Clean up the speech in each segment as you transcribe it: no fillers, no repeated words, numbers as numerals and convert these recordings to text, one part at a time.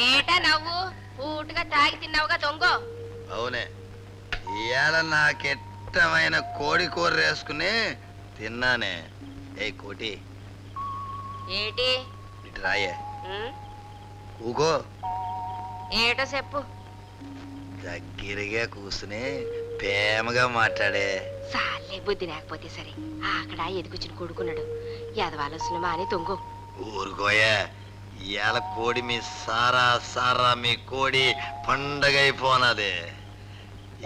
ఏటా నవ్వు? పూటగా తాగి తిన్నావుగా దొంగో. అవునే, ఇవాళ నాకెట్టమైన కోడి కూర వేసుకుని తిన్నానే. ఏ కోటి ఏటి ఇటు రాయే. ఊగో. ఏటో చెప్పు. దగ్గరగా కూసుని ప్రేమగా మాట్లాడే. సాలే బుద్ధి లేకపోతే సరే. అక్కడ ఎదుగుచ్చిన కొడుకున్నాడు. ఎదవాలోసిన మాని దొంగో. ఊరుకోయా, ఇవాళ కోడి మీ సారా సారా మీ కోడి పండగ అయిపోనది.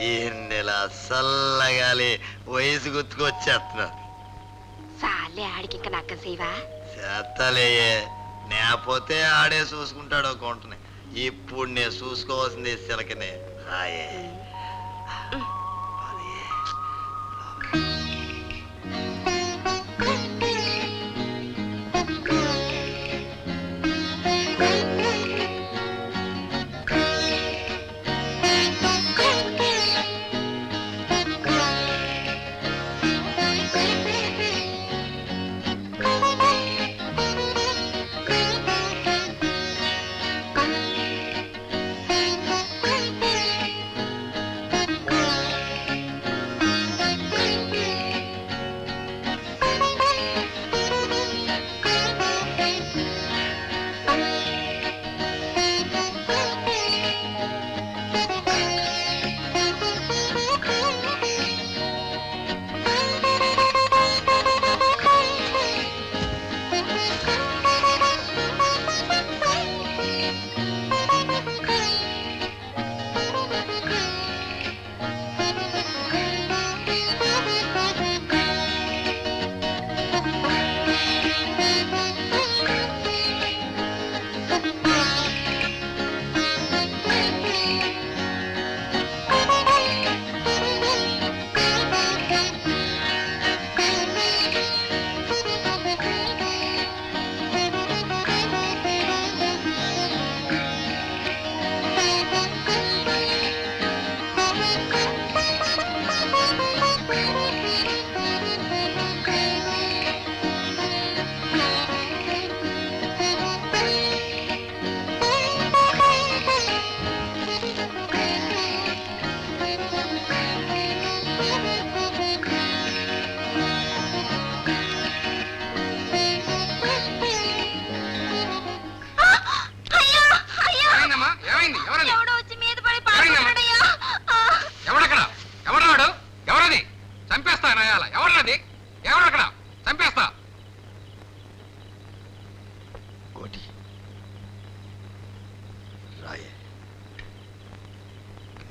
ఈ నెల చల్లగాలి వయసు గుర్తుకొచ్చేస్తున్నారు. సాలే ఆడికి ఇంకా నక్క సేవా చేత్తలేయే, నేపోతే ఆడే చూసుకుంటాడు ఒక వంటని. ఇప్పుడు నేను చూసుకోవాల్సింది చిలకనే. హాయే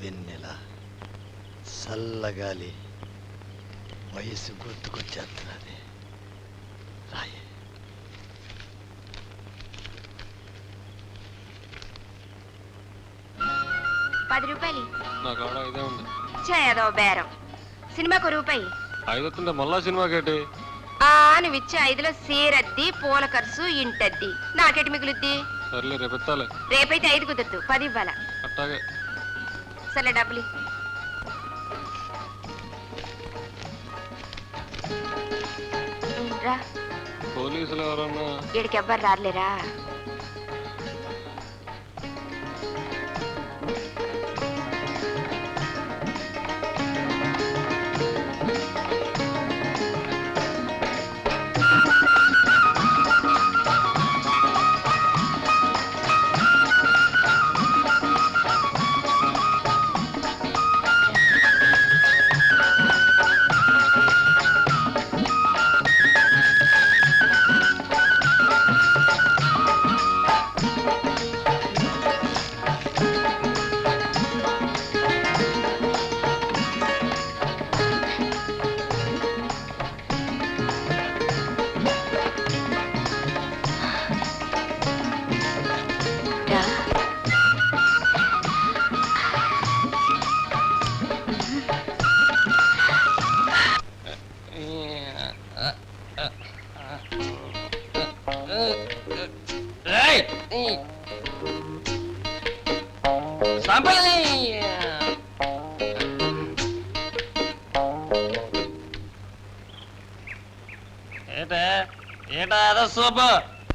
వెన్నెల చల్లగాలి వయసు గుర్తుకొచ్చేస్తున్నది. రాయే. రూపాయలు నా కాడ ఇదే ఉంది. చేయదో బేరం. సినిమాకు రూపాయి. 5 మళ్ళా సినిమాకేటి? నువ్వు ఇచ్చే 5లో సీరద్ది, పూల ఖర్చు, ఇంటద్ది. నాకెటి మిగులుద్ది? సర్లే రేపెత్తాలే. రేపైతే 5 కుదరదు, 10 ఇవ్వాలా. అట్టాగే. సరే డబ్బులు. రా. పోలీసులు ఎవరన్నా? ఇక్కడికి ఎవ్వరు రాలేరా?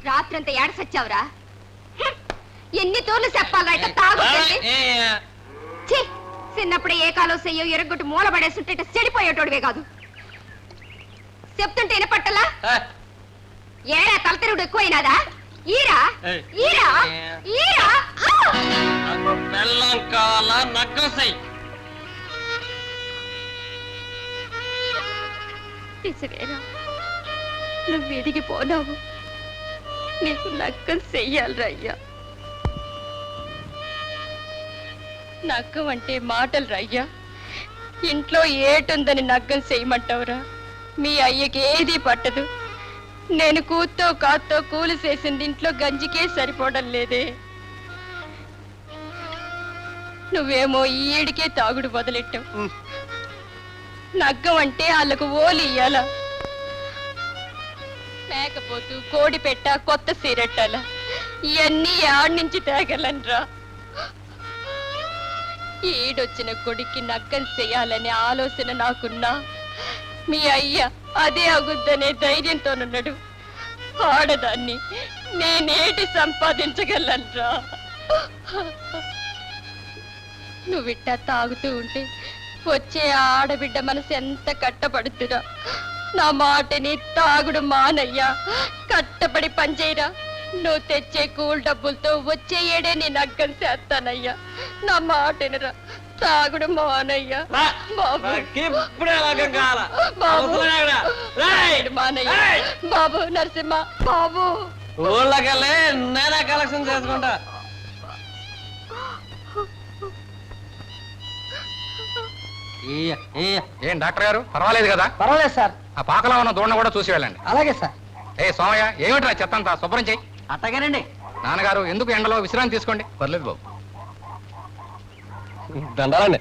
రాత్రంతా ఏడ సచ్చావురా? ఎన్ని తోర్లు చెప్పాలరా ఇట్ట తాగుతుంది? ఛీ, చిన్నప్పుడే ఏ కాలో చెయ్యో ఎరగొట్టు మూల పడేస్తుంటే ఇట్ట చెడిపోయేటోడివే కాదు. చెప్తుంటే వినపట్టలా? ఏడా తలతెరుగుడు ఎక్కువైనాదా? ఈరా ఈరా ఈరా బెల్లం కావాలా నగ్గసై నిజమేరా, నువ్వు ఎదిగిపోనావు. నీకు నక్కం చెయ్యాలరా అయ్యా. నక్కం అంటే మాటలు రయ్యా. ఇంట్లో ఏటుందని నగ్గం చెయ్యమంటావురా? మీ అయ్యకి ఏది పట్టదు. నేను కూతో కాతో కూలి చేసింది ఇంట్లో గంజికే సరిపోవడం లేదే. నువ్వేమో ఈడికే తాగుడు వదిలెట్టావు. నగ్గం అంటే వాళ్ళకు ఓలి ఇయ్యాల, లేకపోతూ కోడి పెట్ట కొత్త సీరెట్టాల. ఇవన్నీ ఆడి నుంచి తేగలనరా? ఈడొచ్చిన కొడుక్కి నగ్గం చెయ్యాలనే ఆలోచన నాకున్నా మీ అయ్య అదే అగుద్దనే ధైర్యంతోనున్నాడు. ఆడదాన్ని నేనేటి సంపాదించగలనరా? నువ్విట్టా తాగుతూ ఉంటే వచ్చే ఆడబిడ్డ మనసు ఎంత కట్టపడుతురా? నా మాటని తాగుడు మానయ్యా, కట్టపడి పనిచేయరా. నువ్వు తెచ్చే కూల్ డబ్బులతో వచ్చే ఏడే నీ నగ్గం చేస్తానయ్యా. నా మాటనిరా, తాగుడు మానయ్యా. బాబు మానయ్య, బాబు నరసింహ, బాబు ఊళ్ళకెళ్ళి నేనే కలెక్షన్ చేసుకుంటా. ఏం డాక్టర్ గారు, పర్వాలేదు కదా? పర్వాలేదు సార్. ఆ పాకలో ఉన్న దూడను కూడా చూసి వెళ్ళండి. అలాగే సార్. ఏ సోమయ్య, ఏమిట్రా చెత్తంతా శుభ్రం చెయ్యి. అట్టగానండి. నాన్నగారు ఎందుకు ఎండలో విశ్రాంతి తీసుకోండి. పర్లేదు బాబు. దండాలండి.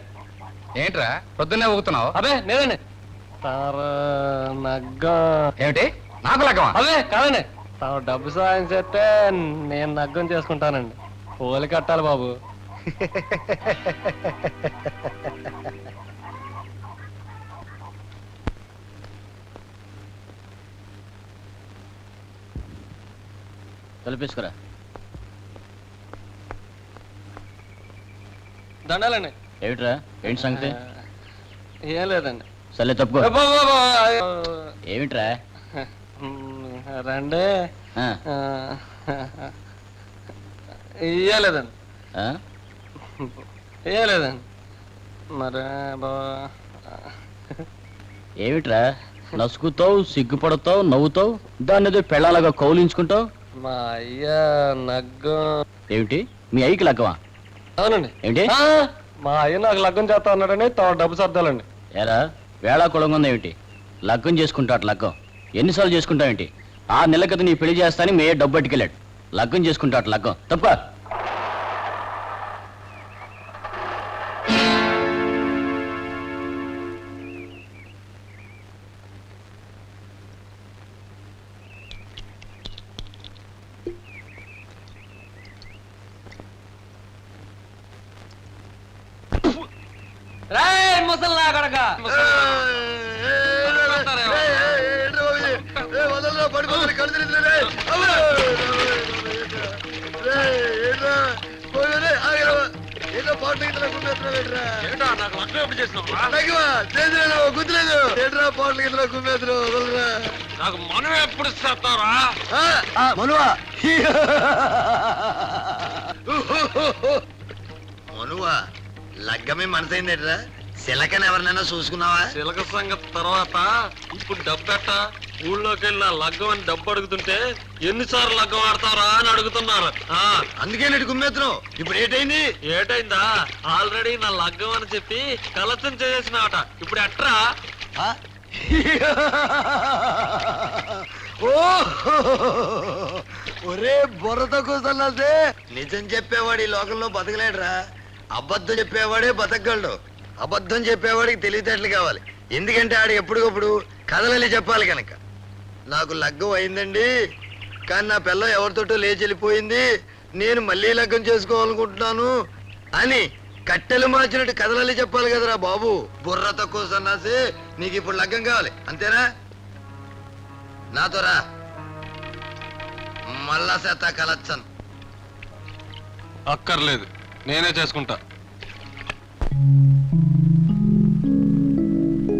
ఏంట్రా పొద్దున్నే ఊగుతున్నావు? అదే లేదండి. నగ్గం ఏమిటి, నాకు లగ్గమా? అదే కాదండి, తాను డబ్బు సాయం చేస్తే నేను నగ్గం చేసుకుంటానండి. పోలి కట్టాలి బాబు. తలపేసుకురా. దండాలండి. ఏమిట్రా, ఏంటి సంగతి? ఏం లేదండి. సర్లే తప్పుకో. ఏమిట్రా? రండి. ఇయ్యలేదండి. ఇయ్యలేదండి. మరి ఏమిట్రా, నసుకుతావు, సిగ్గుపడతావు, నవ్వుతావు, దాన్ని ఏదో పెళ్ళాలాగా కౌలించుకుంటావు. మా అయ్య నగ్గం. ఏమిటి, మీ అయ్యకి లగ్గమా? అవునండి. ఏంటి? మా అయ్య నాకు లగ్గం చేస్తా అన్నాడని డబ్బు సర్దాలండి. ఏరా, వేళా కొలంగుందా ఏమిటి? లగ్గం చేసుకుంటాడు. లగ్గం ఎన్నిసార్లు చేసుకుంటావేంటి? 6 నెలల క్రితం నీ పెళ్లి చేస్తాని మే డబ్బు పట్టుకెళ్ళాడు. లగ్గం చేసుకుంటాడు. లగ్గం తప్ప. ముసల్లా కొడక నాకు మనం ఎప్పుడు ఇస్తారా మనువా? మనువా, లగ్గమే మనసైందేట్రా? సిలకని ఎవరినైనా చూసుకున్నావా? చిలక సంగతి తర్వాత ఇప్పుడు డబ్బెట్ట ఊళ్ళోకి వెళ్ళి లగ్గం అని డబ్బు అడుగుతుంటే ఎన్నిసార్లు లగ్గం ఆడతారా అని అడుగుతున్నారు. అందుకే నేటి గుమ్మెత్తున్నావు. ఇప్పుడు ఏటైంది? ఏటైందా? ఆల్రెడీ నా లగ్గం అని చెప్పి కలెక్షన్ చేసేసినాట. ఇప్పుడు ఎట్రా? ఒరే బుర్రతో కూర్చున్నదే, నిజం చెప్పేవాడు ఈ లోకంలో బతకలేడురా. అబద్ధం చెప్పేవాడే బతకగలడు. అబద్ధం చెప్పేవాడికి తెలివితేటలు కావాలి. ఎందుకంటే ఆడు ఎప్పటికప్పుడు కథలని చెప్పాలి కనుక. నాకు లగ్గం అయిందండి, కానీ నా పిల్ల ఎవరితోటో లేచి వెళ్ళిపోయింది, నేను మళ్ళీ లగ్గం చేసుకోవాలనుకుంటున్నాను అని కట్టెలు మార్చినట్టు కథలల్లి చెప్పాలి కదరా బాబు. బుర్ర తక్కువ సన్నాసి, నీకు ఇప్పుడు లగ్గం కావాలి అంతేనా? నాతో రా. మళ్ళా చేత కలచ్చను. అక్కర్లేదు, నేనే చేసుకుంటా.